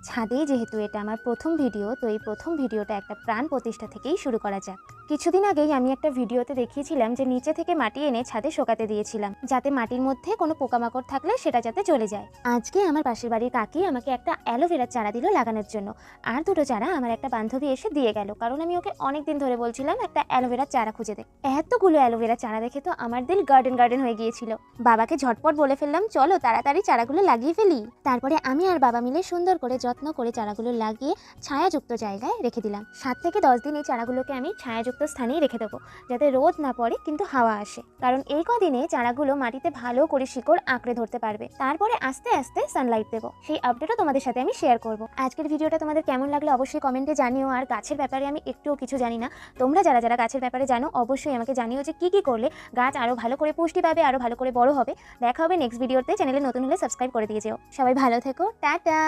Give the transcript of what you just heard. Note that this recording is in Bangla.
ছাদেই যেহেতু এটা আমার প্রথম ভিডিও, তো এই প্রথম ভিডিওটা একটা প্রাণ প্রতিষ্ঠা থেকেই শুরু করা যাক। কিছুদিন আগেই আমি একটা ভিডিওতে দেখিয়েছিলাম যে নিচে থেকে মাটি এনে ছাদে শোকাতে দিয়েছিলাম, যাতে মাটির মধ্যে কোনো পোকামাকড় থাকলে সেটা যাতে চলে যায়। আজকে আমার পাশের বাড়ির কাকি আমাকে একটা অ্যালোভেরার চারা দিল লাগানোর জন্য, আর দুটো চারা আমার একটা বান্ধবী এসে দিয়ে গেল, কারণ আমি ওকে অনেকদিন ধরে বলছিলাম একটা অ্যালোভেরার চারা খুঁজে দে। এতগুলো অ্যালোভেরা চারা দেখে তো আমার দিল গার্ডেন গার্ডেন হয়ে গিয়েছিল। বাবাকে ঝটপট বলে ফেললাম, চলো তাড়াতাড়ি চারাগুলো লাগিয়ে ফেলি। তারপরে আমি আর বাবা মিলে সুন্দর করে যত্ন করে চারাগুলো লাগিয়ে ছায়াযুক্ত জায়গায় রেখে দিলাম। 7 থেকে 10 দিন এই চারাগুলোকে আমি ছায়াযুক্ত স্থানেই রেখে দেবো, যাতে রোদ না পড়ে কিন্তু হাওয়া আসে, কারণ এই কদিনে চারাগুলো মাটিতে ভালো করে শিকড় আঁকড়ে ধরতে পারবে। তারপরে আস্তে আস্তে সানলাইট দেবো, সেই আপডেটও তোমাদের সাথে আমি শেয়ার করব। আজকের ভিডিওটা তোমাদের কেমন লাগলো অবশ্যই কমেন্টে জানিও। আর গাছের ব্যাপারে আমি একটুও কিছু জানি না, তোমরা যারা যারা গাছের ব্যাপারে জানো অবশ্যই আমাকে জানিও যে কি করলে গাছ আরো ভালো করে পুষ্টি পাবে, আরো ভালো করে বড় হবে। দেখা হবে নেক্সট ভিডিওতে। চ্যানেলে নতুন হলে সাবস্ক্রাইব করে দিয়ে যেও। সবাই ভালো থেকো, টাটা।